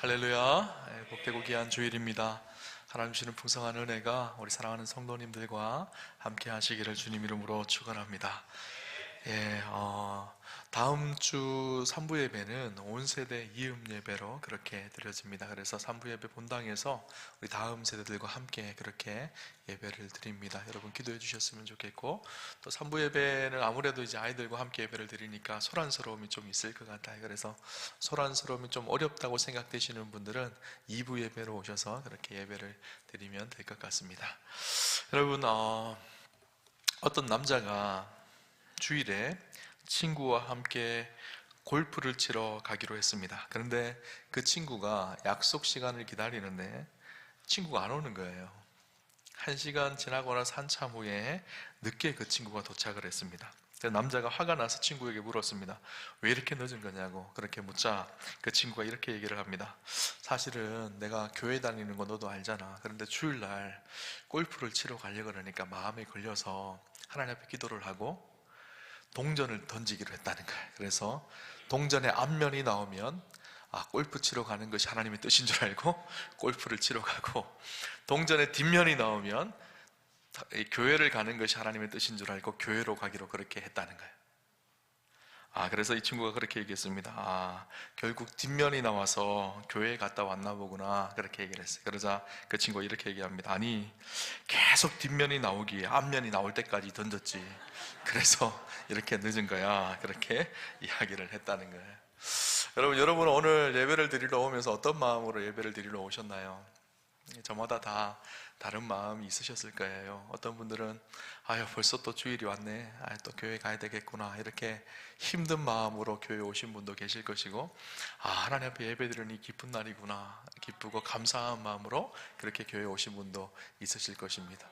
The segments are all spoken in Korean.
할렐루야. 복되고 귀한 주일입니다. 하나님 주시는 풍성한 은혜가 우리 사랑하는 성도님들과 함께 하시기를 주님 이름으로 축원합니다. 다음 주 3부 예배는 온 세대 이음 예배로 그렇게 드려집니다. 그래서 3부 예배 본당에서 우리 다음 세대들과 함께 그렇게 예배를 드립니다. 여러분 기도해 주셨으면 좋겠고, 또 3부 예배는 아무래도 이제 아이들과 함께 예배를 드리니까 소란스러움이 좀 있을 것 같아요. 그래서 소란스러움이 좀 어렵다고 생각되시는 분들은 2부 예배로 오셔서 그렇게 예배를 드리면 될 것 같습니다. 여러분, 어떤 남자가 주일에 친구와 함께 골프를 치러 가기로 했습니다. 그런데 그 친구가 약속 시간을 기다리는데 친구가 안 오는 거예요. 1시간 지나고 나서 한참 후에 늦게 그 친구가 도착을 했습니다. 남자가 화가 나서 친구에게 물었습니다. 왜 이렇게 늦은 거냐고. 그렇게 묻자 그 친구가 이렇게 얘기를 합니다. 사실은 내가 교회 다니는 거 너도 알잖아. 그런데 주일날 골프를 치러 가려고 그러니까 마음에 걸려서 하나님 앞에 기도를 하고 동전을 던지기로 했다는 거예요. 그래서 동전의 앞면이 나오면 골프 치러 가는 것이 하나님의 뜻인 줄 알고 골프를 치러 가고, 동전의 뒷면이 나오면 교회를 가는 것이 하나님의 뜻인 줄 알고 교회로 가기로 그렇게 했다는 거예요. 그래서 이 친구가 그렇게 얘기했습니다. 결국 뒷면이 나와서 교회에 갔다 왔나 보구나, 그렇게 얘기를 했어요. 그러자 그 친구가 이렇게 얘기합니다. 아니, 계속 뒷면이 나오기에 앞면이 나올 때까지 던졌지. 그래서 이렇게 늦은 거야. 그렇게 이야기를 했다는 거예요. 여러분은 오늘 예배를 드리러 오면서 어떤 마음으로 예배를 드리러 오셨나요? 저마다 다 다른 마음이 있으셨을 거예요. 어떤 분들은 벌써 또 주일이 왔네, 또 교회 가야 되겠구나, 이렇게 힘든 마음으로 교회 오신 분도 계실 것이고, 하나님 앞에 예배 드리니 기쁜 날이구나, 기쁘고 감사한 마음으로 그렇게 교회 오신 분도 있으실 것입니다.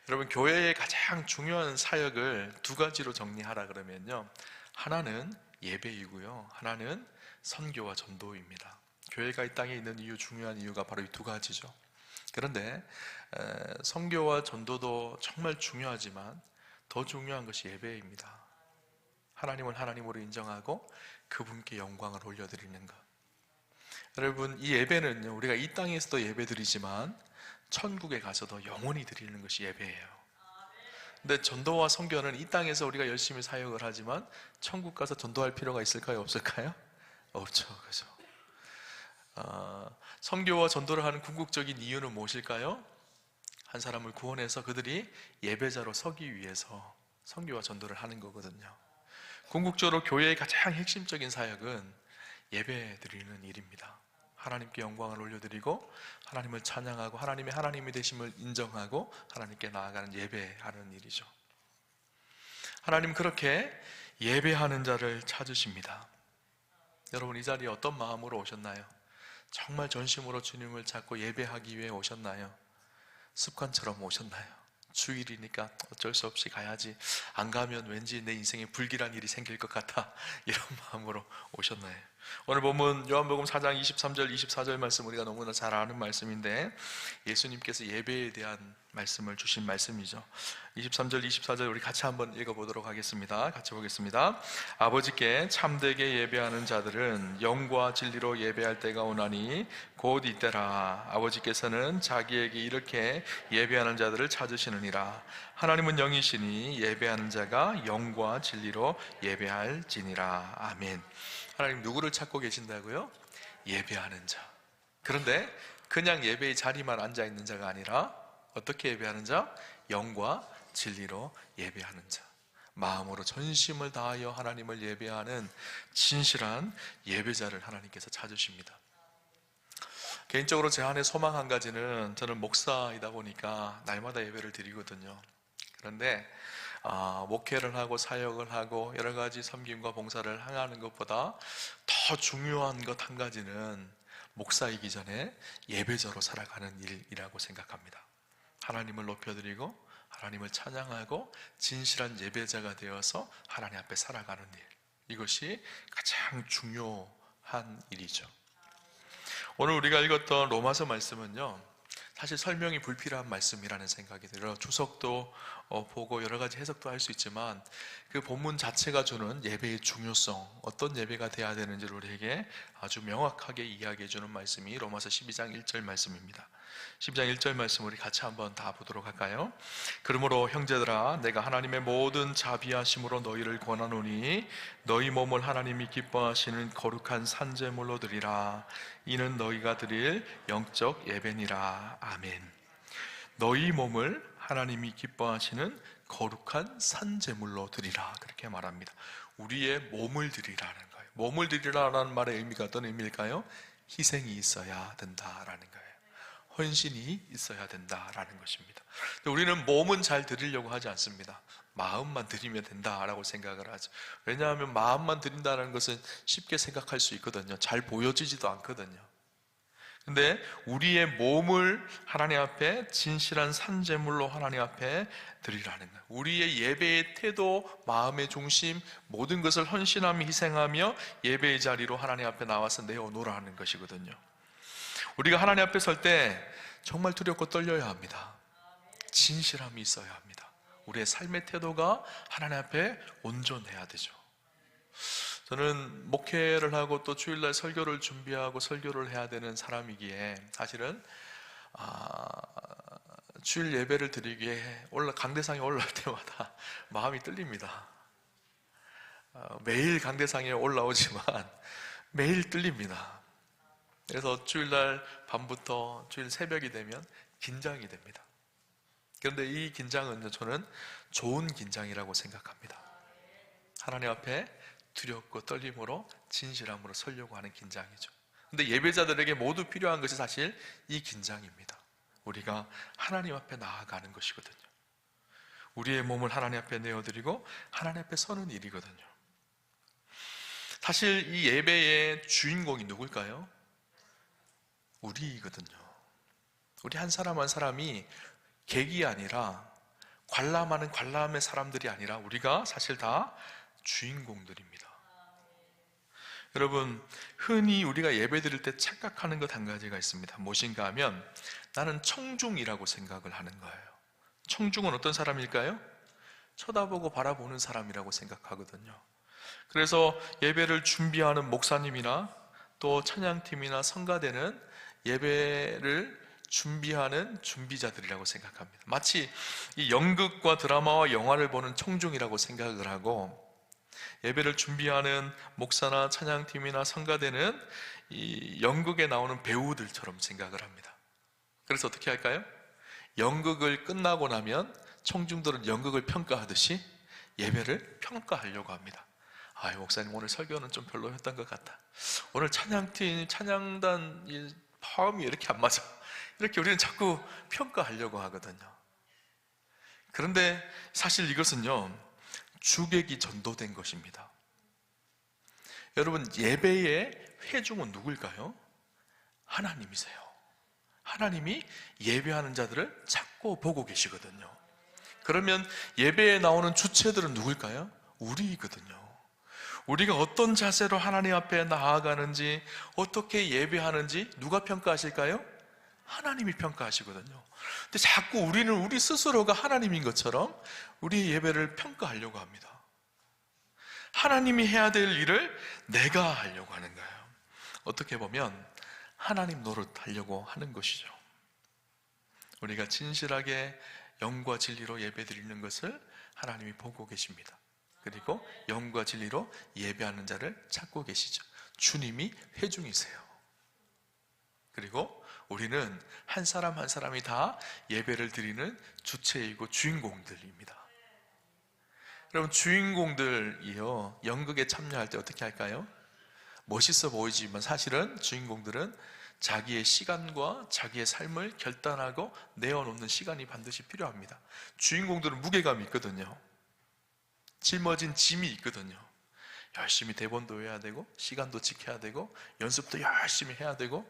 여러분, 교회의 가장 중요한 사역을 두 가지로 정리하라 그러면요, 하나는 예배이고요, 하나는 선교와 전도입니다. 교회가 이 땅에 있는 중요한 이유가 바로 이 두 가지죠. 그런데 선교와 전도도 정말 중요하지만 더 중요한 것이 예배입니다. 하나님을 하나님으로 인정하고 그분께 영광을 올려드리는 것. 여러분, 이 예배는 우리가 이 땅에서도 예배드리지만 천국에 가서도 영원히 드리는 것이 예배예요. 근데 전도와 선교는 이 땅에서 우리가 열심히 사역을 하지만 천국 가서 전도할 필요가 있을까요? 없을까요? 없죠. 그죠? 선교와 전도를 하는 궁극적인 이유는 무엇일까요? 한 사람을 구원해서 그들이 예배자로 서기 위해서 선교와 전도를 하는 거거든요. 궁극적으로 교회의 가장 핵심적인 사역은 예배 드리는 일입니다. 하나님께 영광을 올려드리고 하나님을 찬양하고 하나님이 되심을 인정하고 하나님께 나아가는 예배하는 일이죠. 하나님 그렇게 예배하는 자를 찾으십니다. 여러분, 이 자리에 어떤 마음으로 오셨나요? 정말 전심으로 주님을 찾고 예배하기 위해 오셨나요? 습관처럼 오셨나요? 주일이니까 어쩔 수 없이 가야지, 안 가면 왠지 내 인생에 불길한 일이 생길 것 같아, 이런 마음으로 오셨나요? 오늘 본문 요한복음 4장 23절 24절 말씀, 우리가 너무나 잘 아는 말씀인데 예수님께서 예배에 대한 말씀을 주신 말씀이죠. 23절 24절 우리 같이 한번 읽어보도록 하겠습니다. 같이 보겠습니다. 아버지께 참되게 예배하는 자들은 영과 진리로 예배할 때가 오나니 곧 이때라. 아버지께서는 자기에게 이렇게 예배하는 자들을 찾으시느니라. 하나님은 영이시니 예배하는 자가 영과 진리로 예배할지니라. 아멘. 하나님 누구를 찾고 계신다고요? 예배하는 자. 그런데 그냥 예배의 자리만 앉아있는 자가 아니라 어떻게 예배하는 자? 영과 진리로 예배하는 자. 마음으로 전심을 다하여 하나님을 예배하는 진실한 예배자를 하나님께서 찾으십니다. 개인적으로 제 안에 소망 한 가지는, 저는 목사이다 보니까 날마다 예배를 드리거든요. 그런데 목회를 하고 사역을 하고 여러 가지 섬김과 봉사를 행하는 것보다 더 중요한 것 한 가지는 목사이기 전에 예배자로 살아가는 일이라고 생각합니다. 하나님을 높여드리고 하나님을 찬양하고 진실한 예배자가 되어서 하나님 앞에 살아가는 일, 이것이 가장 중요한 일이죠. 오늘 우리가 읽었던 로마서 말씀은요, 사실 설명이 불필요한 말씀이라는 생각이 들어요. 주석도 보고 여러 가지 해석도 할 수 있지만 그 본문 자체가 주는 예배의 중요성, 어떤 예배가 돼야 되는지를 우리에게 아주 명확하게 이야기해 주는 말씀이 로마서 12장 1절 말씀입니다. 12장 1절 말씀 우리 같이 한번 다 보도록 할까요? 그러므로 형제들아, 내가 하나님의 모든 자비하심으로 너희를 권하노니 너희 몸을 하나님이 기뻐하시는 거룩한 산제물로 드리라. 이는 너희가 드릴 영적 예배니라. 아멘. 너희 몸을 하나님이 기뻐하시는 거룩한 산제물로 드리라, 그렇게 말합니다. 우리의 몸을 드리라는 거예요. 몸을 드리라라는 말의 의미가 어떤 의미일까요? 희생이 있어야 된다라는 거예요. 헌신이 있어야 된다라는 것입니다. 우리는 몸은 잘 드리려고 하지 않습니다. 마음만 드리면 된다라고 생각을 하죠. 왜냐하면 마음만 드린다는 것은 쉽게 생각할 수 있거든요. 잘 보여지지도 않거든요. 근데 우리의 몸을 하나님 앞에 진실한 산제물로 하나님 앞에 드리라는 거예요. 우리의 예배의 태도, 마음의 중심, 모든 것을 헌신하며 희생하며 예배의 자리로 하나님 앞에 나와서 내어놓으라는 것이거든요. 우리가 하나님 앞에 설 때 정말 두렵고 떨려야 합니다. 진실함이 있어야 합니다. 우리의 삶의 태도가 하나님 앞에 온전해야 되죠. 저는 목회를 하고 또 주일날 설교를 준비하고 설교를 해야 되는 사람이기에 사실은 주일 예배를 드리기에 강대상에 올라올 때마다 마음이 떨립니다. 매일 강대상에 올라오지만 매일 떨립니다. 그래서 주일날 밤부터 주일 새벽이 되면 긴장이 됩니다. 그런데 이 긴장은 저는 좋은 긴장이라고 생각합니다. 하나님 앞에 두렵고 떨림으로 진실함으로 서려고 하는 긴장이죠. 그런데 예배자들에게 모두 필요한 것이 사실 이 긴장입니다. 우리가 하나님 앞에 나아가는 것이거든요. 우리의 몸을 하나님 앞에 내어드리고 하나님 앞에 서는 일이거든요. 사실 이 예배의 주인공이 누굴까요? 우리이거든요. 우리 한 사람 한 사람이 객이 아니라 관람하는 관람의 사람들이 아니라 우리가 사실 다 주인공들입니다. 여러분, 흔히 우리가 예배 드릴 때 착각하는 것 한 가지가 있습니다. 무엇인가 하면 나는 청중이라고 생각을 하는 거예요. 청중은 어떤 사람일까요? 쳐다보고 바라보는 사람이라고 생각하거든요. 그래서 예배를 준비하는 목사님이나 또 찬양팀이나 성가대는 예배를 준비하는 준비자들이라고 생각합니다. 마치 이 연극과 드라마와 영화를 보는 청중이라고 생각을 하고, 예배를 준비하는 목사나 찬양팀이나 성가대는 이 연극에 나오는 배우들처럼 생각을 합니다. 그래서 어떻게 할까요? 연극을 끝나고 나면 청중들은 연극을 평가하듯이 예배를 평가하려고 합니다. 목사님 오늘 설교는 좀 별로였던 것 같다. 오늘 찬양팀, 찬양단 파음이 이렇게 안 맞아. 이렇게 우리는 자꾸 평가하려고 하거든요. 그런데 사실 이것은요, 주객이 전도된 것입니다. 여러분, 예배의 회중은 누굴까요? 하나님이세요. 하나님이 예배하는 자들을 찾고 보고 계시거든요. 그러면 예배에 나오는 주체들은 누굴까요? 우리이거든요. 우리가 어떤 자세로 하나님 앞에 나아가는지, 어떻게 예배하는지 누가 평가하실까요? 하나님이 평가하시거든요. 근데 자꾸 우리는 우리 스스로가 하나님인 것처럼 우리의 예배를 평가하려고 합니다. 하나님이 해야 될 일을 내가 하려고 하는 거예요. 어떻게 보면 하나님 노릇하려고 하는 것이죠. 우리가 진실하게 영과 진리로 예배드리는 것을 하나님이 보고 계십니다. 그리고 영과 진리로 예배하는 자를 찾고 계시죠. 주님이 회중이세요. 그리고 우리는 한 사람 한 사람이 다 예배를 드리는 주체이고 주인공들입니다. 여러분, 주인공들이요, 연극에 참여할 때 어떻게 할까요? 멋있어 보이지만 사실은 주인공들은 자기의 시간과 자기의 삶을 결단하고 내어놓는 시간이 반드시 필요합니다. 주인공들은 무게감이 있거든요. 짊어진 짐이 있거든요. 열심히 대본도 해야 되고, 시간도 지켜야 되고, 연습도 열심히 해야 되고,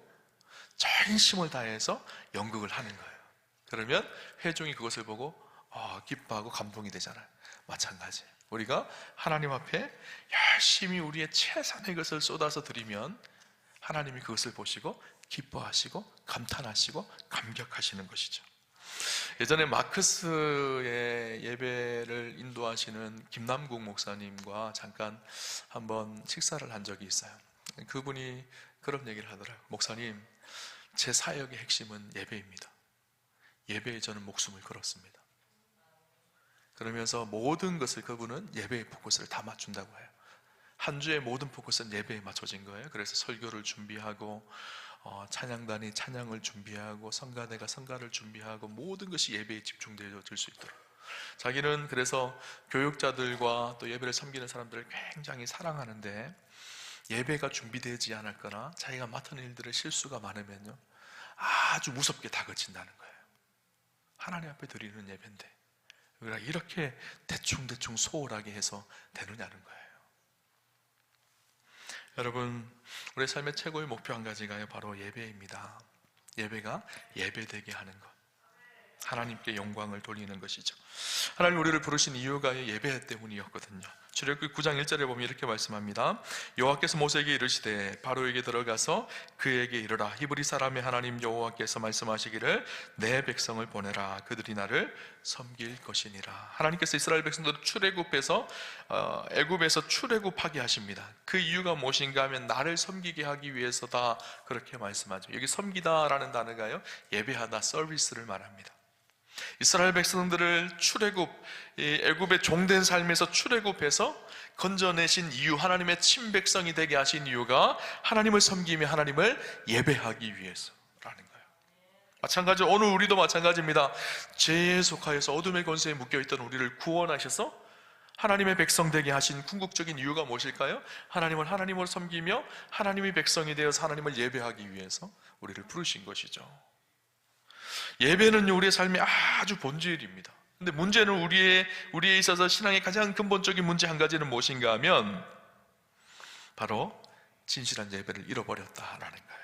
전심을 다해서 연극을 하는 거예요. 그러면 회중이 그것을 보고 기뻐하고 감동이 되잖아요. 마찬가지, 우리가 하나님 앞에 열심히 우리의 최선의 것을 쏟아서 드리면 하나님이 그것을 보시고 기뻐하시고 감탄하시고 감격하시는 것이죠. 예전에 마크스의 예배를 인도하시는 김남국 목사님과 잠깐 한번 식사를 한 적이 있어요. 그분이 그런 얘기를 하더라고요. 목사님, 제 사역의 핵심은 예배입니다. 예배에 저는 목숨을 걸었습니다. 그러면서 모든 것을 그분은 예배의 포커스를 다 맞춘다고 해요. 한 주의 모든 포커스는 예배에 맞춰진 거예요. 그래서 설교를 준비하고 찬양단이 찬양을 준비하고 성가대가 성가를 준비하고 모든 것이 예배에 집중되어질 수 있도록, 자기는 그래서 교육자들과 또 예배를 섬기는 사람들을 굉장히 사랑하는데, 예배가 준비되지 않았거나 자기가 맡은 일들의 실수가 많으면요 아주 무섭게 다그친다는 거예요. 하나님 앞에 드리는 예배인데 우리가 이렇게 대충대충 소홀하게 해서 되느냐는 거예요. 여러분, 우리의 삶의 최고의 목표 한 가지가요 바로 예배입니다. 예배가 예배되게 하는 것, 하나님께 영광을 돌리는 것이죠. 하나님 우리를 부르신 이유가 예배 때문이었거든요. 출애굽기 9장 1절에 보면 이렇게 말씀합니다. 여호와께서 모세에게 이르시되 바로에게 들어가서 그에게 이르라. 히브리 사람의 하나님 여호와께서 말씀하시기를 내 백성을 보내라. 그들이 나를 섬길 것이니라. 하나님께서 이스라엘 백성들을 출애굽해서 애굽에서 출애굽하게 하십니다. 그 이유가 무엇인가 하면 나를 섬기게 하기 위해서다, 그렇게 말씀하죠. 여기 섬기다라는 단어가요 예배하다, 서비스를 말합니다. 이스라엘 백성들을 출애굽, 애굽의 종된 삶에서 출애굽해서 건져내신 이유, 하나님의 친백성이 되게 하신 이유가 하나님을 섬기며 하나님을 예배하기 위해서라는 거예요. 마찬가지로 오늘 우리도 마찬가지입니다. 죄에 속하여서 어둠의 권세에 묶여있던 우리를 구원하셔서 하나님의 백성 되게 하신 궁극적인 이유가 무엇일까요? 하나님을 하나님으로 섬기며 하나님의 백성이 되어서 하나님을 예배하기 위해서 우리를 부르신 것이죠. 예배는 우리의 삶의 아주 본질입니다. 근데 문제는 우리에 있어서 신앙의 가장 근본적인 문제 한 가지는 무엇인가 하면 바로 진실한 예배를 잃어버렸다라는 거예요.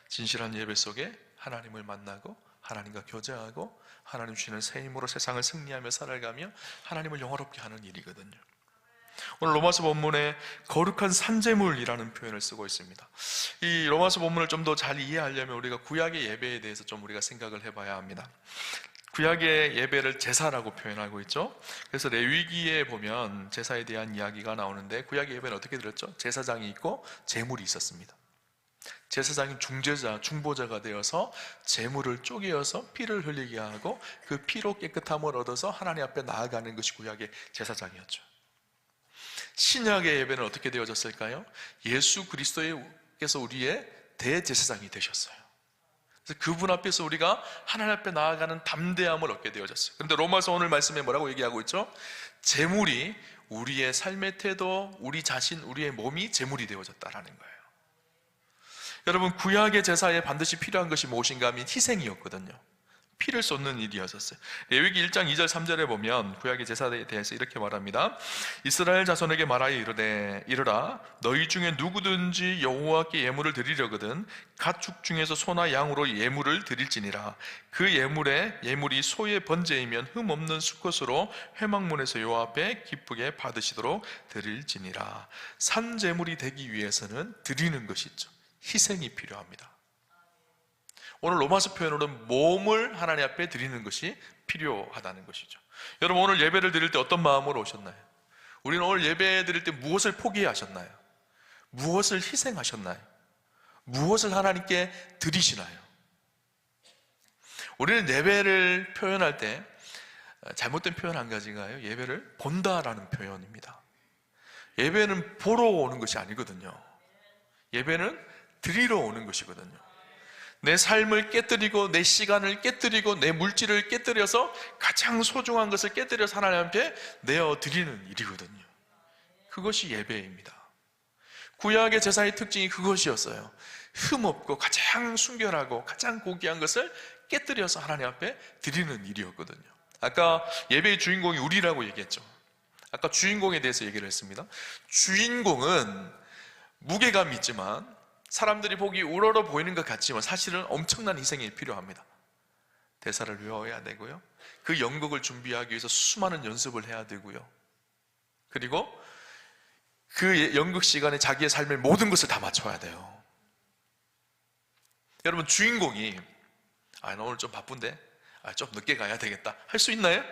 진실한 예배 속에 하나님을 만나고 하나님과 교제하고 하나님 주시는 새 힘으로 세상을 승리하며 살아가며 하나님을 영화롭게 하는 일이거든요. 오늘 로마서 본문에 거룩한 산제물이라는 표현을 쓰고 있습니다. 이 로마서 본문을 좀 더 잘 이해하려면 우리가 구약의 예배에 대해서 좀 우리가 생각을 해봐야 합니다. 구약의 예배를 제사라고 표현하고 있죠. 그래서 레위기에 보면 제사에 대한 이야기가 나오는데, 구약의 예배는 어떻게 들었죠? 제사장이 있고 제물이 있었습니다. 제사장이 중재자, 중보자가 되어서 제물을 쪼개어서 피를 흘리게 하고 그 피로 깨끗함을 얻어서 하나님 앞에 나아가는 것이 구약의 제사장이었죠. 신약의 예배는 어떻게 되어졌을까요? 예수 그리스도께서 우리의 대제사장이 되셨어요. 그래서 그분 앞에서 우리가 하나님 앞에 나아가는 담대함을 얻게 되어졌어요. 그런데 로마서 오늘 말씀에 뭐라고 얘기하고 있죠? 제물이 우리의 삶의 태도, 우리 자신, 우리의 몸이 제물이 되어졌다라는 거예요. 여러분, 구약의 제사에 반드시 필요한 것이 무엇인가 하면 희생이었거든요. 피를 쏟는 일이었었어요. 레위기 1장 2절 3절에 보면 구약의 제사에 대해서 이렇게 말합니다. 이스라엘 자손에게 말하여 이르되 이르라, 너희 중에 누구든지 여호와께 예물을 드리려거든 가축 중에서 소나 양으로 예물을 드릴지니라. 그 예물이 소의 번제이면 흠 없는 수컷으로 회막문에서 여호와 앞에 기쁘게 받으시도록 드릴지니라. 산제물이 되기 위해서는 드리는 것이 있죠. 희생이 필요합니다. 오늘 로마서 표현으로는 몸을 하나님 앞에 드리는 것이 필요하다는 것이죠. 여러분, 오늘 예배를 드릴 때 어떤 마음으로 오셨나요? 우리는 오늘 예배 드릴 때 무엇을 포기하셨나요? 무엇을 희생하셨나요? 무엇을 하나님께 드리시나요? 우리는 예배를 표현할 때 잘못된 표현 한 가지가요, 예배를 본다라는 표현입니다. 예배는 보러 오는 것이 아니거든요. 예배는 드리러 오는 것이거든요. 내 삶을 깨뜨리고 내 시간을 깨뜨리고 내 물질을 깨뜨려서 가장 소중한 것을 깨뜨려서 하나님 앞에 내어드리는 일이거든요. 그것이 예배입니다. 구약의 제사의 특징이 그것이었어요. 흠없고 가장 순결하고 가장 고귀한 것을 깨뜨려서 하나님 앞에 드리는 일이었거든요. 아까 예배의 주인공이 우리라고 얘기했죠. 아까 주인공에 대해서 얘기를 했습니다. 주인공은 무게감이 있지만, 사람들이 보기 우러러 보이는 것 같지만 사실은 엄청난 희생이 필요합니다. 대사를 외워야 되고요, 그 연극을 준비하기 위해서 수많은 연습을 해야 되고요, 그리고 그 연극 시간에 자기의 삶의 모든 것을 다 맞춰야 돼요. 여러분, 주인공이 나 오늘 좀 바쁜데 좀 늦게 가야 되겠다 할 수 있나요?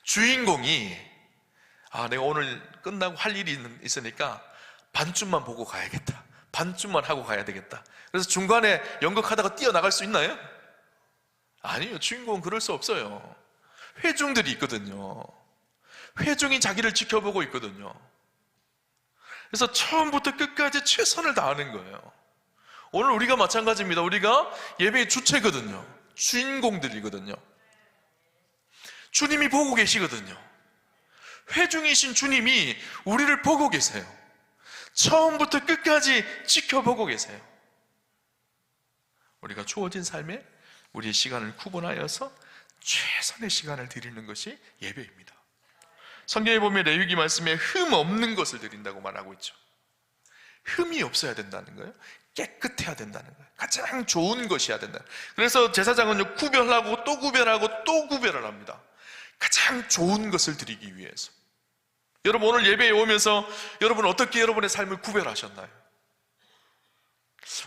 주인공이 내가 오늘 끝나고 할 일이 있으니까 반쯤만 보고 가야겠다, 반쯤만 하고 가야 되겠다, 그래서 중간에 연극하다가 뛰어나갈 수 있나요? 아니에요. 주인공은 그럴 수 없어요. 회중들이 있거든요. 회중이 자기를 지켜보고 있거든요. 그래서 처음부터 끝까지 최선을 다하는 거예요. 오늘 우리가 마찬가지입니다. 우리가 예배의 주체거든요. 주인공들이거든요. 주님이 보고 계시거든요. 회중이신 주님이 우리를 보고 계세요. 처음부터 끝까지 지켜보고 계세요. 우리가 주어진 삶에 우리의 시간을 구분하여서 최선의 시간을 드리는 것이 예배입니다. 성경에 보면 레위기 말씀에 흠 없는 것을 드린다고 말하고 있죠. 흠이 없어야 된다는 거예요. 깨끗해야 된다는 거예요. 가장 좋은 것이어야 된다. 그래서 제사장은 구별하고 또 구별하고 또 구별을 합니다. 가장 좋은 것을 드리기 위해서. 여러분, 오늘 예배에 오면서 여러분 어떻게 여러분의 삶을 구별하셨나요?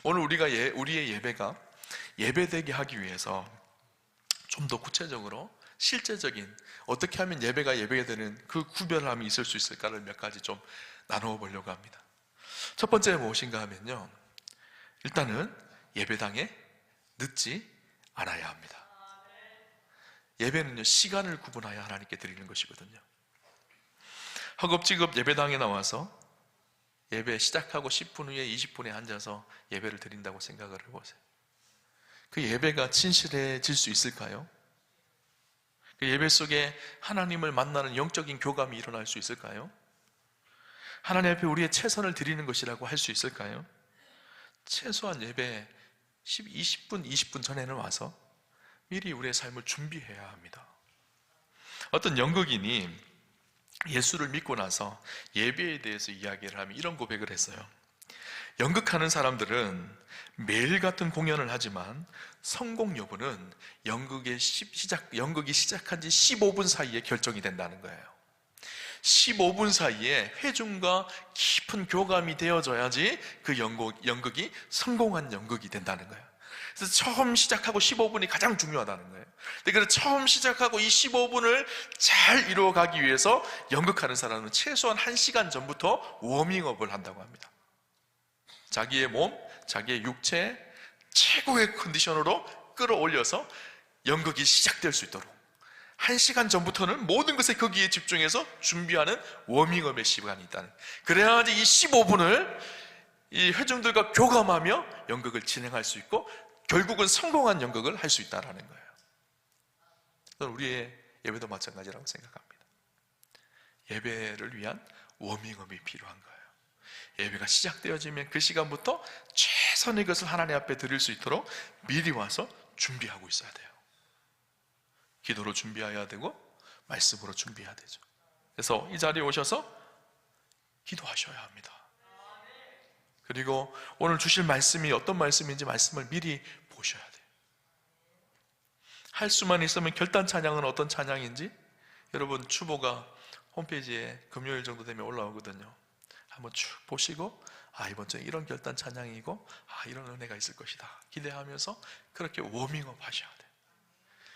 오늘 우리의 예배가 예배되게 하기 위해서 좀 더 구체적으로 실제적인 어떻게 하면 예배가 되는 그 구별함이 있을 수 있을까를 몇 가지 좀 나누어 보려고 합니다. 첫 번째 무엇인가 하면요, 일단은 예배당에 늦지 않아야 합니다. 예배는요, 시간을 구분하여 하나님께 드리는 것이거든요. 허겁지겁 예배당에 나와서 예배 시작하고 10분 후에 20분에 앉아서 예배를 드린다고 생각을 해보세요. 그 예배가 진실해질 수 있을까요? 그 예배 속에 하나님을 만나는 영적인 교감이 일어날 수 있을까요? 하나님 앞에 우리의 최선을 드리는 것이라고 할 수 있을까요? 최소한 예배 20분, 20분 전에는 와서 미리 우리의 삶을 준비해야 합니다. 어떤 연극인이 예수를 믿고 나서 예배에 대해서 이야기를 하면 이런 고백을 했어요. 연극하는 사람들은 매일 같은 공연을 하지만 성공 여부는 연극이 시작한 지 15분 사이에 결정이 된다는 거예요. 15분 사이에 회중과 깊은 교감이 되어져야지 그 연극이 성공한 연극이 된다는 거예요. 그래서 처음 시작하고 15분이 가장 중요하다는 거예요. 그래서 처음 시작하고 이 15분을 잘 이루어가기 위해서 연극하는 사람은 최소한 1시간 전부터 워밍업을 한다고 합니다. 자기의 몸, 자기의 육체 최고의 컨디션으로 끌어올려서 연극이 시작될 수 있도록 1시간 전부터는 모든 것에 거기에 집중해서 준비하는 워밍업의 시간이 있다는, 그래야지 이 15분을 이 회중들과 교감하며 연극을 진행할 수 있고 결국은 성공한 연극을 할 수 있다는 거예요. 저는 우리의 예배도 마찬가지라고 생각합니다. 예배를 위한 워밍업이 필요한 거예요. 예배가 시작되어지면 그 시간부터 최선의 것을 하나님 앞에 드릴 수 있도록 미리 와서 준비하고 있어야 돼요. 기도로 준비해야 되고 말씀으로 준비해야 되죠. 그래서 이 자리에 오셔서 기도하셔야 합니다. 그리고 오늘 주실 말씀이 어떤 말씀인지 말씀을 미리 보셔야 돼요. 할 수만 있으면 결단 찬양은 어떤 찬양인지 여러분 추보가 홈페이지에 금요일 정도 되면 올라오거든요. 한번 쭉 보시고 이번 주에 이런 결단 찬양이고 이런 은혜가 있을 것이다 기대하면서 그렇게 워밍업 하셔야 돼요.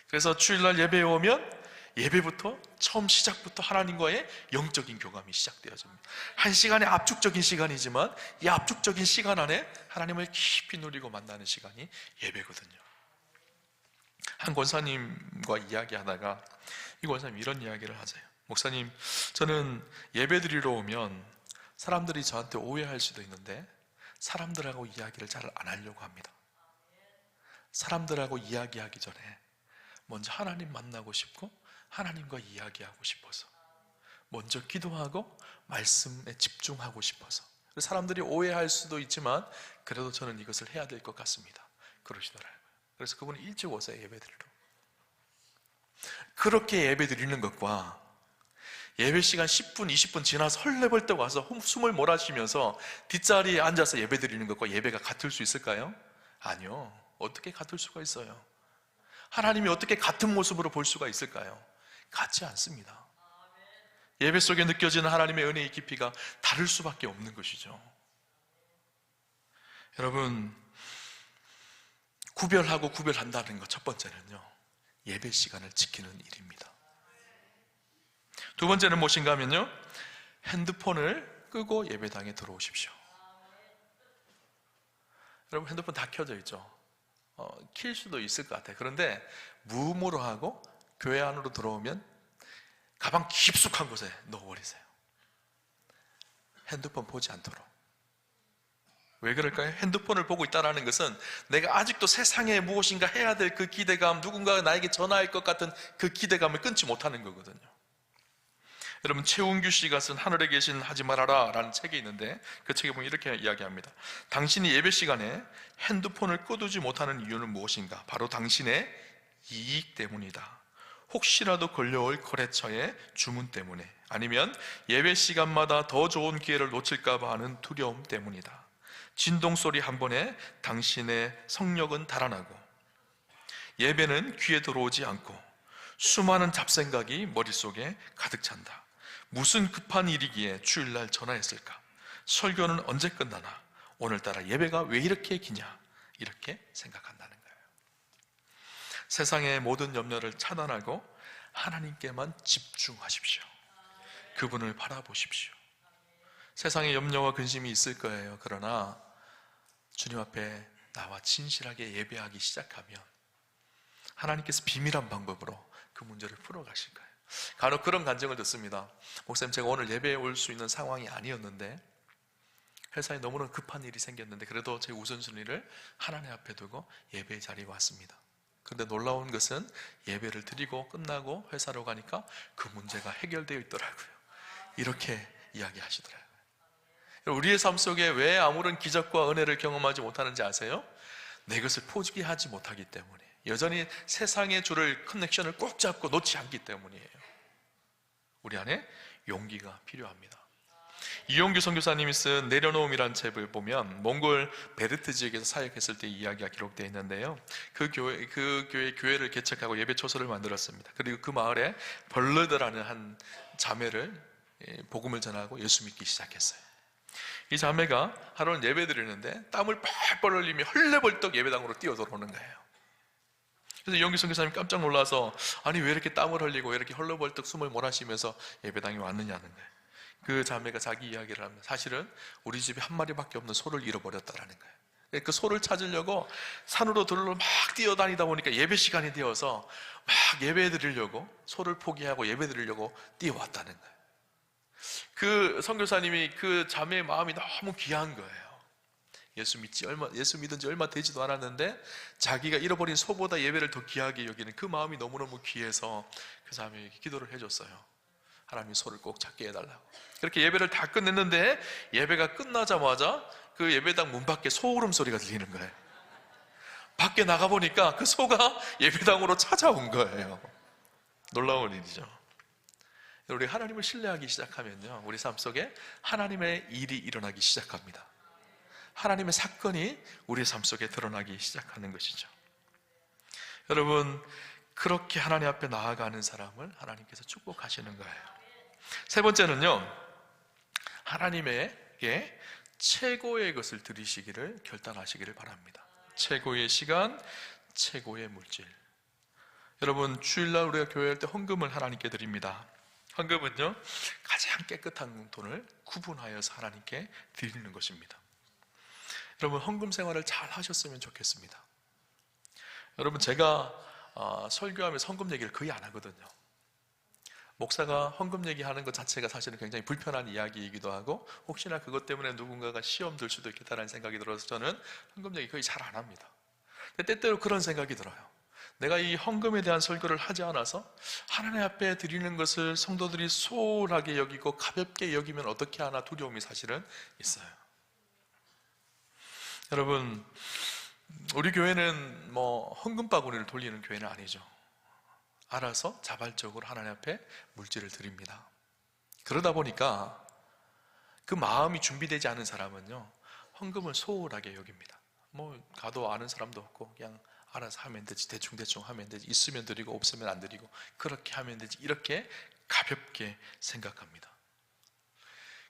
그래서 주일날 예배에 오면 예배부터 처음 시작부터 하나님과의 영적인 교감이 시작되어집니다. 1시간의 압축적인 시간이지만 이 압축적인 시간 안에 하나님을 깊이 누리고 만나는 시간이 예배거든요. 한 권사님과 이야기하다가 이 권사님이 이런 이야기를 하세요. 목사님, 저는 예배 드리러 오면 사람들이 저한테 오해할 수도 있는데 사람들하고 이야기를 잘 안 하려고 합니다. 사람들하고 이야기하기 전에 먼저 하나님 만나고 싶고 하나님과 이야기하고 싶어서 먼저 기도하고 말씀에 집중하고 싶어서 사람들이 오해할 수도 있지만 그래도 저는 이것을 해야 될 것 같습니다. 그러시더라고요. 그래서 그분이 일찍 오세요. 예배드리러. 그렇게 예배드리는 것과 예배 시간 10분, 20분 지나서 헐레벌떡 와서 숨을 몰아쉬면서 뒷자리에 앉아서 예배드리는 것과 예배가 같을 수 있을까요? 아니요. 어떻게 같을 수가 있어요? 하나님이 어떻게 같은 모습으로 볼 수가 있을까요? 같지 않습니다. 예배 속에 느껴지는 하나님의 은혜의 깊이가 다를 수밖에 없는 것이죠. 여러분, 구별한다는 것, 첫 번째는요, 예배 시간을 지키는 일입니다. 두 번째는 무엇인가 하면요, 핸드폰을 끄고 예배당에 들어오십시오. 여러분, 핸드폰 다 켜져 있죠? 킬 수도 있을 것 같아요. 그런데 무음으로 하고 교회 안으로 들어오면 가방 깊숙한 곳에 넣어버리세요. 핸드폰 보지 않도록. 왜 그럴까요? 핸드폰을 보고 있다는 것은 내가 아직도 세상에 무엇인가 해야 될 그 기대감, 누군가가 나에게 전화할 것 같은 그 기대감을 끊지 못하는 거거든요. 여러분, 최웅규 씨가 쓴 하늘에 계신 하지 말아라 라는 책이 있는데, 그 책에 보면 이렇게 이야기합니다. 당신이 예배 시간에 핸드폰을 꺼두지 못하는 이유는 무엇인가? 바로 당신의 이익 때문이다. 혹시라도 걸려올 거래처의 주문 때문에, 아니면 예배 시간마다 더 좋은 기회를 놓칠까 봐 하는 두려움 때문이다. 진동소리 한 번에 당신의 성력은 달아나고 예배는 귀에 들어오지 않고 수많은 잡생각이 머릿속에 가득 찬다. 무슨 급한 일이기에 주일날 전화했을까? 설교는 언제 끝나나? 오늘따라 예배가 왜 이렇게 기냐? 이렇게 생각한다는 거예요. 세상의 모든 염려를 차단하고 하나님께만 집중하십시오. 그분을 바라보십시오. 세상에 염려와 근심이 있을 거예요. 그러나 주님 앞에 나와 진실하게 예배하기 시작하면 하나님께서 비밀한 방법으로 그 문제를 풀어가실 거예요. 간혹 그런 간증을 듣습니다. 목사님, 제가 오늘 예배에 올 수 있는 상황이 아니었는데 회사에 너무나 급한 일이 생겼는데 그래도 제 우선순위를 하나님 앞에 두고 예배 자리에 왔습니다. 그런데 놀라운 것은 예배를 드리고 끝나고 회사로 가니까 그 문제가 해결되어 있더라고요. 이렇게 이야기하시더라고요. 우리의 삶 속에 왜 아무런 기적과 은혜를 경험하지 못하는지 아세요? 내 것을 포기하지 못하기 때문에, 여전히 세상의 줄을, 커넥션을 꼭 잡고 놓지 않기 때문이에요. 우리 안에 용기가 필요합니다. 이용규 선교사님이 쓴 내려놓음이라는 책을 보면 몽골 베르트 지역에서 사역했을 때 이야기가 기록되어 있는데요, 그 교회를 개척하고 예배 초소를 만들었습니다. 그리고 그 마을에 벌르드라는 한 자매를 복음을 전하고 예수 믿기 시작했어요. 이 자매가 하루는 예배 드리는데 땀을 뻘뻘 흘리며 헐레벌떡 예배당으로 뛰어 들어오는 거예요. 그래서 이용규 선교사님이 깜짝 놀라서, 아니 왜 이렇게 땀을 흘리고 왜 이렇게 헐레벌떡 숨을 몰아쉬면서 예배당에 왔느냐는 거예요. 그 자매가 자기 이야기를 합니다. 사실은 우리 집에 한 마리밖에 없는 소를 잃어버렸다라는 거예요. 그 소를 찾으려고 산으로 들로 막 뛰어다니다 보니까 예배 시간이 되어서 막 예배 드리려고, 소를 포기하고 예배 드리려고 뛰어왔다는 거예요. 그 선교사님이 그 자매의 마음이 너무 귀한 거예요. 예수 믿은 지 얼마 되지도 않았는데 자기가 잃어버린 소보다 예배를 더 귀하게 여기는 그 마음이 너무너무 귀해서 그 자매에게 기도를 해줬어요. 하나님이 소를 꼭 찾게 해달라고. 그렇게 예배를 다 끝냈는데 예배가 끝나자마자 그 예배당 문 밖에 소 울음소리가 들리는 거예요. 밖에 나가보니까 그 소가 예배당으로 찾아온 거예요. 놀라운 일이죠. 우리 하나님을 신뢰하기 시작하면요, 우리 삶 속에 하나님의 일이 일어나기 시작합니다. 하나님의 사건이 우리의 삶 속에 드러나기 시작하는 것이죠. 여러분, 그렇게 하나님 앞에 나아가는 사람을 하나님께서 축복하시는 거예요. 세 번째는요, 하나님에게 최고의 것을 드리시기를 결단하시기를 바랍니다. 최고의 시간, 최고의 물질. 여러분, 주일날 우리가 교회할 때 헌금을 하나님께 드립니다. 헌금은요, 가장 깨끗한 돈을 구분하여서 하나님께 드리는 것입니다. 여러분, 헌금 생활을 잘 하셨으면 좋겠습니다. 여러분, 제가 설교하면서 헌금 얘기를 거의 안 하거든요. 목사가 헌금 얘기하는 것 자체가 사실은 굉장히 불편한 이야기이기도 하고, 혹시나 그것 때문에 누군가가 시험 들 수도 있겠다는 생각이 들어서 저는 헌금 얘기 거의 잘 안 합니다. 근데 때때로 그런 생각이 들어요. 내가 이 헌금에 대한 설교를 하지 않아서 하나님 앞에 드리는 것을 성도들이 소홀하게 여기고 가볍게 여기면 어떻게 하나 두려움이 사실은 있어요. 여러분, 우리 교회는 헌금 바구니를 돌리는 교회는 아니죠. 알아서 자발적으로 하나님 앞에 물질을 드립니다. 그러다 보니까 그 마음이 준비되지 않은 사람은요, 헌금을 소홀하게 여깁니다. 가도 아는 사람도 없고 그냥 알아서 하면 되지, 대충 하면 되지, 있으면 드리고 없으면 안 드리고 그렇게 하면 되지, 이렇게 가볍게 생각합니다.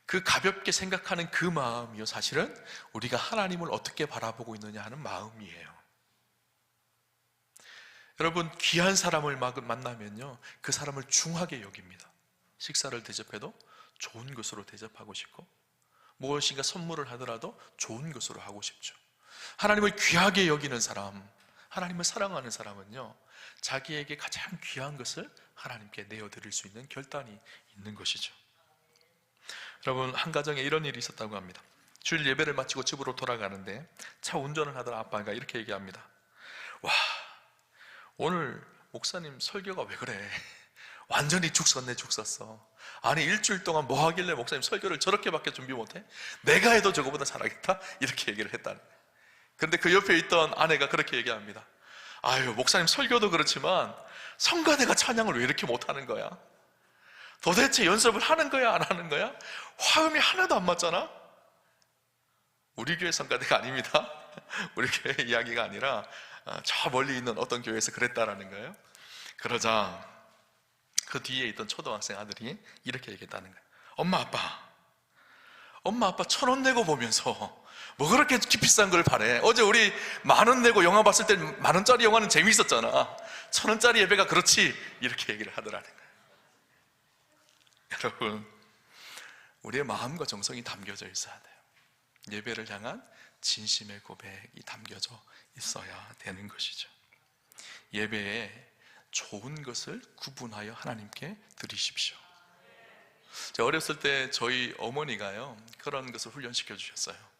그 가볍게 생각하는 그 마음이요, 사실은 우리가 하나님을 어떻게 바라보고 있느냐 하는 마음이에요. 여러분, 귀한 사람을 만나면요, 그 사람을 중하게 여깁니다. 식사를 대접해도 좋은 것으로 대접하고 싶고, 무엇인가 선물을 하더라도 좋은 것으로 하고 싶죠. 하나님을 귀하게 여기는 사람, 하나님을 사랑하는 사람은요, 자기에게 가장 귀한 것을 하나님께 내어드릴 수 있는 결단이 있는 것이죠. 여러분, 한 가정에 이런 일이 있었다고 합니다. 주일 예배를 마치고 집으로 돌아가는데 차 운전을 하던 아빠가 이렇게 얘기합니다. 와, 오늘 목사님 설교가 왜 그래? 완전히 죽 썼네, 죽 썼어. 아니, 일주일 동안 뭐 하길래 목사님 설교를 저렇게밖에 준비 못해? 내가 해도 저거보다 잘하겠다? 이렇게 얘기를 했다는 거예요. 그런데 그 옆에 있던 아내가 그렇게 얘기합니다. 아유, 목사님 설교도 그렇지만 성가대가 찬양을 왜 이렇게 못하는 거야? 도대체 연습을 하는 거야, 안 하는 거야? 화음이 하나도 안 맞잖아? 우리 교회 성가대가 아닙니다. 우리 교회 이야기가 아니라 저 멀리 있는 어떤 교회에서 그랬다라는 거예요. 그러자 그 뒤에 있던 초등학생 아들이 이렇게 얘기했다는 거예요. 엄마 아빠 1,000원 내고 보면서 뭐 그렇게 비싼 걸 바래? 어제 우리 10,000원 내고 영화 봤을 때 10,000원짜리 영화는 재미있었잖아. 1,000원짜리 예배가 그렇지, 이렇게 얘기를 하더라는 거예요. 여러분, 우리의 마음과 정성이 담겨져 있어야 돼요. 예배를 향한 진심의 고백이 담겨져 있어야 되는 것이죠. 예배에 좋은 것을 구분하여 하나님께 드리십시오. 제가 어렸을 때 저희 어머니가요, 그런 것을 훈련시켜 주셨어요.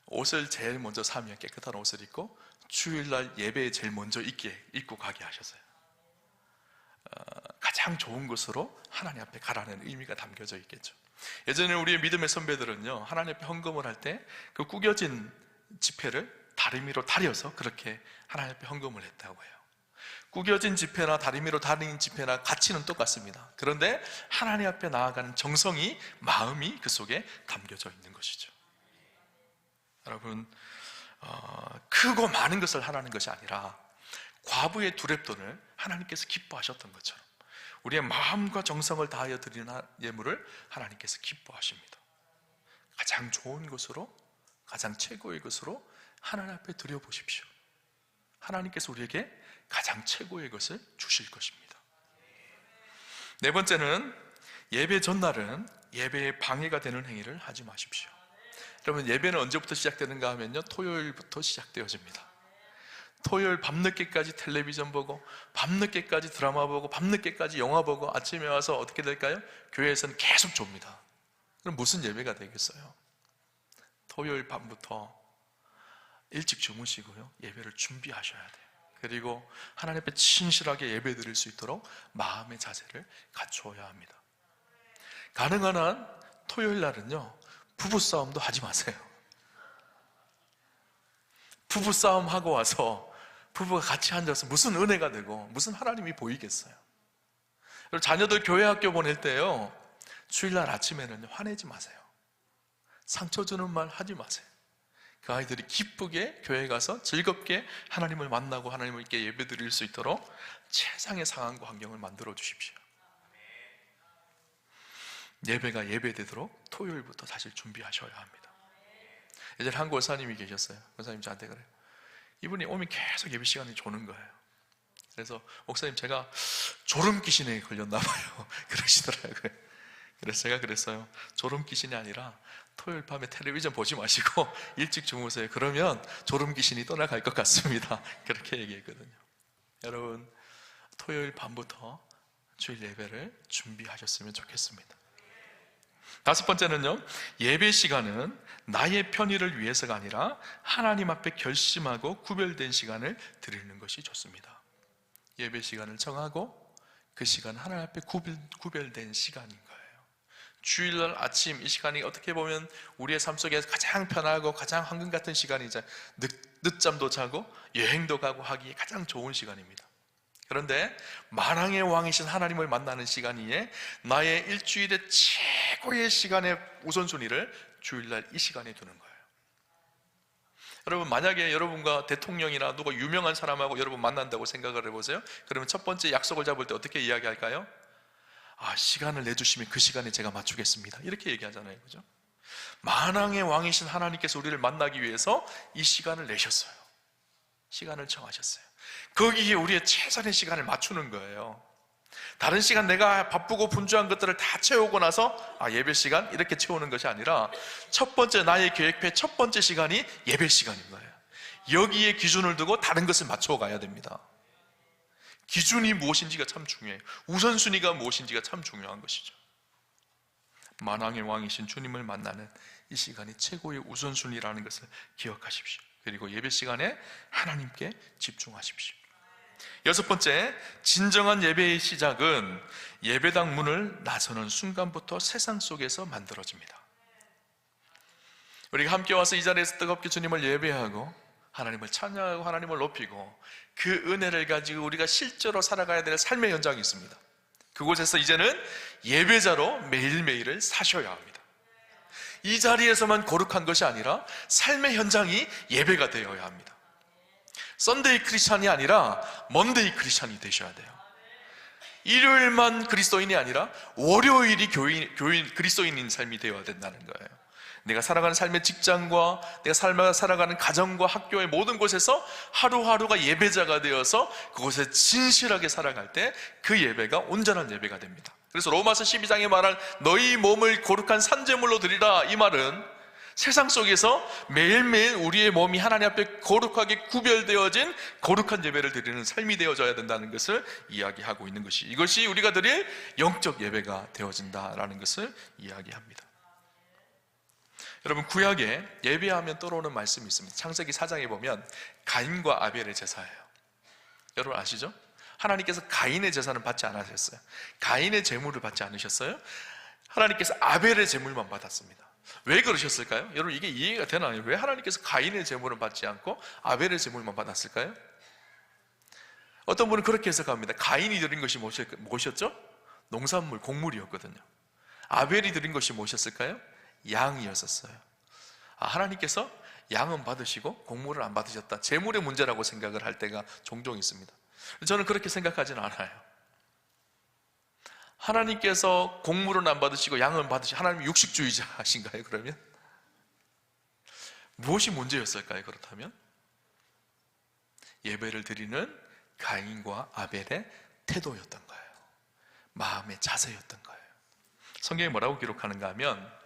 옷을 제일 먼저 사면 깨끗한 옷을 입고 주일날 예배에 제일 먼저 입고 가게 하셨어요. 가장 좋은 것으로 하나님 앞에 가라는 의미가 담겨져 있겠죠. 예전에 우리의 믿음의 선배들은요, 하나님 앞에 헌금을 할 때 그 구겨진 지폐를 다리미로 다려서 그렇게 하나님 앞에 헌금을 했다고 해요. 구겨진 지폐나 다리미로 다린 지폐나 가치는 똑같습니다. 그런데 하나님 앞에 나아가는 정성이, 마음이 그 속에 담겨져 있는 것이죠. 여러분, 크고 많은 것을 하라는 것이 아니라 과부의 두렙돈을 하나님께서 기뻐하셨던 것처럼 우리의 마음과 정성을 다하여 드리는 예물을 하나님께서 기뻐하십니다. 가장 좋은 것으로, 가장 최고의 것으로 하나님 앞에 드려보십시오. 하나님께서 우리에게 가장 최고의 것을 주실 것입니다. 네 번째는, 예배 전날은 예배에 방해가 되는 행위를 하지 마십시오. 여러분, 예배는 언제부터 시작되는가 하면요, 토요일부터 시작되어집니다. 토요일 밤늦게까지 텔레비전 보고, 밤늦게까지 드라마 보고, 밤늦게까지 영화 보고, 아침에 와서 어떻게 될까요? 교회에서는 계속 좁니다. 그럼 무슨 예배가 되겠어요? 토요일 밤부터 일찍 주무시고요, 예배를 준비하셔야 돼요. 그리고 하나님 앞에 진실하게 예배 드릴 수 있도록 마음의 자세를 갖추어야 합니다. 가능한 한 토요일 날은요, 부부싸움도 하지 마세요. 부부싸움 하고 와서 부부가 같이 앉아서 무슨 은혜가 되고 무슨 하나님이 보이겠어요. 자녀들 교회 학교 보낼 때요, 주일날 아침에는 화내지 마세요. 상처 주는 말 하지 마세요. 그 아이들이 기쁘게 교회 가서 즐겁게 하나님을 만나고 하나님께 예배 드릴 수 있도록 최상의 상황과 환경을 만들어 주십시오. 예배가 예배되도록 토요일부터 사실 준비하셔야 합니다. 예전에 한 권사님이 계셨어요. 권사님 저한테 그래요. 이분이 오면 계속 예배 시간이 조는 거예요. 그래서 목사님, 제가 졸음 귀신에 걸렸나 봐요. 그러시더라고요. 그래서 제가 그랬어요. 졸음 귀신이 아니라 토요일 밤에 텔레비전 보지 마시고 일찍 주무세요. 그러면 졸음 귀신이 떠나갈 것 같습니다. 그렇게 얘기했거든요. 여러분, 토요일 밤부터 주일 예배를 준비하셨으면 좋겠습니다. 다섯 번째는요, 예배 시간은 나의 편의를 위해서가 아니라 하나님 앞에 결심하고 구별된 시간을 드리는 것이 좋습니다. 예배 시간을 정하고 그 시간은 하나님 앞에 구별된 시간인 거예요. 주일날 아침 이 시간이 어떻게 보면 우리의 삶 속에서 가장 편하고 가장 황금 같은 시간이자 늦잠도 자고 여행도 가고 하기에 가장 좋은 시간입니다. 그런데 만왕의 왕이신 하나님을 만나는 시간이에 나의 일주일의 최고의 시간의 우선순위를 주일날 이 시간에 두는 거예요. 여러분, 만약에 여러분과 대통령이나 누가 유명한 사람하고 여러분 만난다고 생각을 해보세요. 그러면 첫 번째 약속을 잡을 때 어떻게 이야기할까요? 시간을 내주시면 그 시간에 제가 맞추겠습니다, 이렇게 얘기하잖아요. 그죠? 만왕의 왕이신 하나님께서 우리를 만나기 위해서 이 시간을 내셨어요. 시간을 정하셨어요. 거기에 우리의 최선의 시간을 맞추는 거예요. 다른 시간 내가 바쁘고 분주한 것들을 다 채우고 나서 예배 시간 이렇게 채우는 것이 아니라 첫 번째 나의 계획표의 첫 번째 시간이 예배 시간인 거예요. 여기에 기준을 두고 다른 것을 맞춰가야 됩니다. 기준이 무엇인지가 참 중요해요. 우선순위가 무엇인지가 참 중요한 것이죠. 만왕의 왕이신 주님을 만나는 이 시간이 최고의 우선순위라는 것을 기억하십시오. 그리고 예배 시간에 하나님께 집중하십시오. 여섯 번째, 진정한 예배의 시작은 예배당 문을 나서는 순간부터 세상 속에서 만들어집니다. 우리가 함께 와서 이 자리에서 뜨겁게 주님을 예배하고 하나님을 찬양하고 하나님을 높이고 그 은혜를 가지고 우리가 실제로 살아가야 될 삶의 현장이 있습니다. 그곳에서 이제는 예배자로 매일매일을 사셔야 합니다. 이 자리에서만 거룩한 것이 아니라 삶의 현장이 예배가 되어야 합니다. 썬데이 크리스찬이 아니라 먼데이 크리스찬이 되셔야 돼요. 일요일만 그리스도인이 아니라 월요일이 교인 그리스도인인 삶이 되어야 된다는 거예요. 내가 살아가는 삶의 직장과 내가 살아가는 가정과 학교의 모든 곳에서 하루하루가 예배자가 되어서 그곳에 진실하게 살아갈 때 그 예배가 온전한 예배가 됩니다. 그래서 로마서 12장에 말한 너희 몸을 거룩한 산제물로 드리라, 이 말은 세상 속에서 매일매일 우리의 몸이 하나님 앞에 거룩하게 구별되어진 거룩한 예배를 드리는 삶이 되어져야 된다는 것을 이야기하고 있는 것이, 이것이 우리가 드릴 영적 예배가 되어진다라는 것을 이야기합니다. 여러분, 구약에 예배하면 떠오르는 말씀이 있습니다. 창세기 4장에 보면 가인과 아벨의 제사예요. 여러분 아시죠? 하나님께서 가인의 제사는 받지 않으셨어요. 가인의 제물을 받지 않으셨어요. 하나님께서 아벨의 제물만 받았습니다. 왜 그러셨을까요? 여러분, 이게 이해가 되나요? 왜 하나님께서 가인의 제물을 받지 않고 아벨의 제물만 받았을까요? 어떤 분은 그렇게 해석합니다. 가인이 드린 것이 무엇이었죠? 농산물, 곡물이었거든요. 아벨이 드린 것이 무엇이었을까요? 양이었었어요. 하나님께서 양은 받으시고 곡물을 안 받으셨다, 제물의 문제라고 생각을 할 때가 종종 있습니다. 저는 그렇게 생각하지는 않아요. 하나님께서 곡물은 안 받으시고 양은 받으시고, 하나님 육식주의자신가요? 그러면 무엇이 문제였을까요? 그렇다면 예배를 드리는 가인과 아벨의 태도였던 거예요. 마음의 자세였던 거예요. 성경이 뭐라고 기록하는가 하면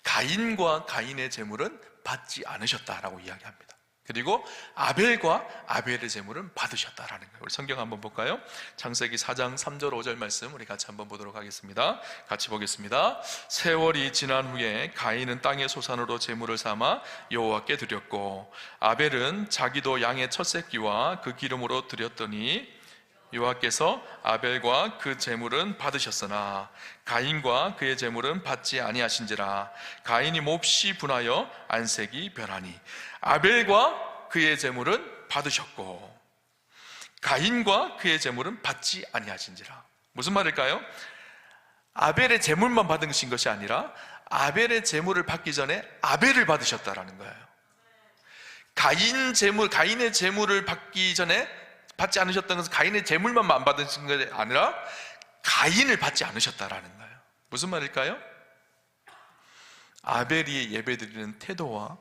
가인과 가인의 제물은 받지 않으셨다라고 이야기합니다. 그리고 아벨과 아벨의 제물은 받으셨다라는 거예요. 우리 성경 한번 볼까요? 창세기 4장 3절 5절 말씀 우리 같이 한번 보도록 하겠습니다. 같이 보겠습니다. 세월이 지난 후에 가인은 땅의 소산으로 제물을 삼아 여호와께 드렸고 아벨은 자기도 양의 첫 새끼와 그 기름으로 드렸더니 여호와께서 아벨과 그 제물은 받으셨으나 가인과 그의 제물은 받지 아니하신지라. 가인이 몹시 분하여 안색이 변하니 아벨과 그의 제물은 받으셨고 가인과 그의 제물은 받지 아니하신지라. 무슨 말일까요? 아벨의 제물만 받으신 것이 아니라 아벨의 제물을 받기 전에 아벨을 받으셨다라는 거예요. 가인의 제물을 받기 전에 받지 않으셨다는 것은 가인의 제물만 안 받으신 것이 아니라 가인을 받지 않으셨다라는 거예요. 무슨 말일까요? 아벨이 예배드리는 태도와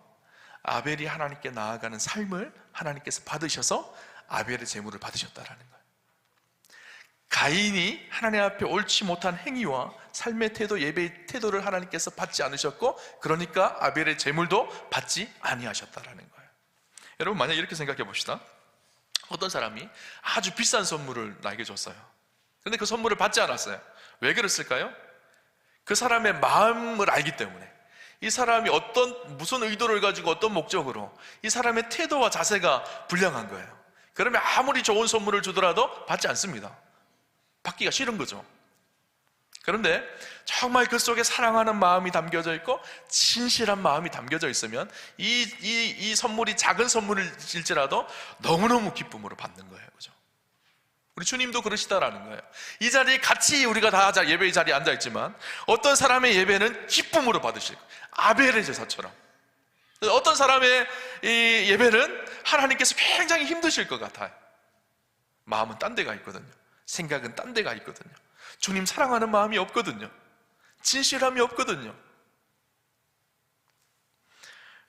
아벨이 하나님께 나아가는 삶을 하나님께서 받으셔서 아벨의 제물을 받으셨다라는 거예요. 가인이 하나님 앞에 옳지 못한 행위와 삶의 태도, 예배의 태도를 하나님께서 받지 않으셨고, 그러니까 아벨의 제물도 받지 아니하셨다라는 거예요. 여러분, 만약 이렇게 생각해 봅시다. 어떤 사람이 아주 비싼 선물을 나에게 줬어요. 그런데 그 선물을 받지 않았어요. 왜 그랬을까요? 그 사람의 마음을 알기 때문에, 이 사람이 무슨 의도를 가지고 어떤 목적으로, 이 사람의 태도와 자세가 불량한 거예요. 그러면 아무리 좋은 선물을 주더라도 받지 않습니다. 받기가 싫은 거죠. 그런데 정말 그 속에 사랑하는 마음이 담겨져 있고 진실한 마음이 담겨져 있으면 이 선물이 작은 선물일지라도 너무너무 기쁨으로 받는 거예요. 그죠? 우리 주님도 그러시다라는 거예요. 이 자리에 같이 우리가 다 예배의 자리에 앉아있지만 어떤 사람의 예배는 기쁨으로 받으실 거예요. 아벨의 제사처럼. 어떤 사람의 이 예배는 하나님께서 굉장히 힘드실 것 같아요. 마음은 딴 데가 있거든요. 생각은 딴 데가 있거든요. 주님 사랑하는 마음이 없거든요. 진실함이 없거든요.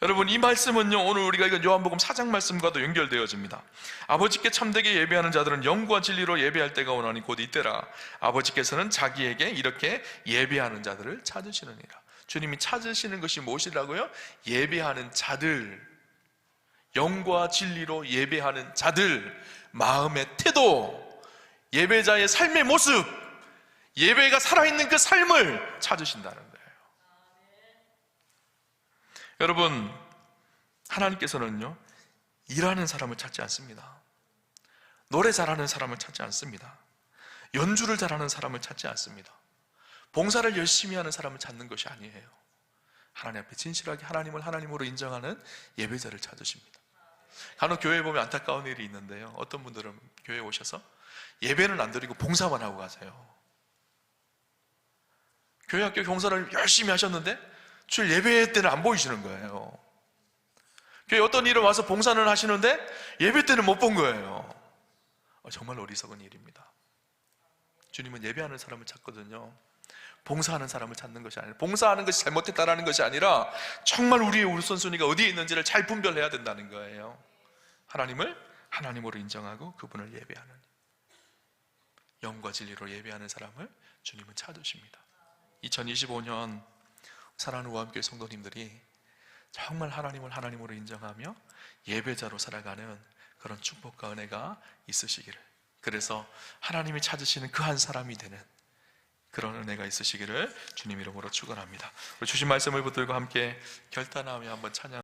여러분, 이 말씀은요, 오늘 우리가 읽은 요한복음 4장 말씀과도 연결되어집니다. 아버지께 참되게 예배하는 자들은 영과 진리로 예배할 때가 오나니 곧 이때라. 아버지께서는 자기에게 이렇게 예배하는 자들을 찾으시느니라. 주님이 찾으시는 것이 무엇이라고요? 예배하는 자들, 영과 진리로 예배하는 자들, 마음의 태도, 예배자의 삶의 모습, 예배가 살아있는 그 삶을 찾으신다는 거예요. 여러분, 하나님께서는요, 일하는 사람을 찾지 않습니다. 노래 잘하는 사람을 찾지 않습니다. 연주를 잘하는 사람을 찾지 않습니다. 봉사를 열심히 하는 사람을 찾는 것이 아니에요. 하나님 앞에 진실하게 하나님을 하나님으로 인정하는 예배자를 찾으십니다. 간혹 교회에 보면 안타까운 일이 있는데요, 어떤 분들은 교회에 오셔서 예배는 안 드리고 봉사만 하고 가세요. 교회 학교 봉사를 열심히 하셨는데 주일 예배 때는 안 보이시는 거예요. 교회 어떤 일을 와서 봉사는 하시는데 예배 때는 못 본 거예요. 정말 어리석은 일입니다. 주님은 예배하는 사람을 찾거든요. 봉사하는 사람을 찾는 것이 아니라, 봉사하는 것이 잘못됐다는 것이 아니라 정말 우리의 우선순위가 어디에 있는지를 잘 분별해야 된다는 거예요. 하나님을 하나님으로 인정하고 그분을 예배하는, 영과 진리로 예배하는 사람을 주님은 찾으십니다. 2025년 사랑하는 우암교회 성도님들이 정말 하나님을 하나님으로 인정하며 예배자로 살아가는 그런 축복과 은혜가 있으시기를, 그래서 하나님이 찾으시는 그 한 사람이 되는 그런 은혜가 있으시기를 주님 이름으로 축원합니다. 우리 주신 말씀을 붙들고 함께 결단하며 한번 찬양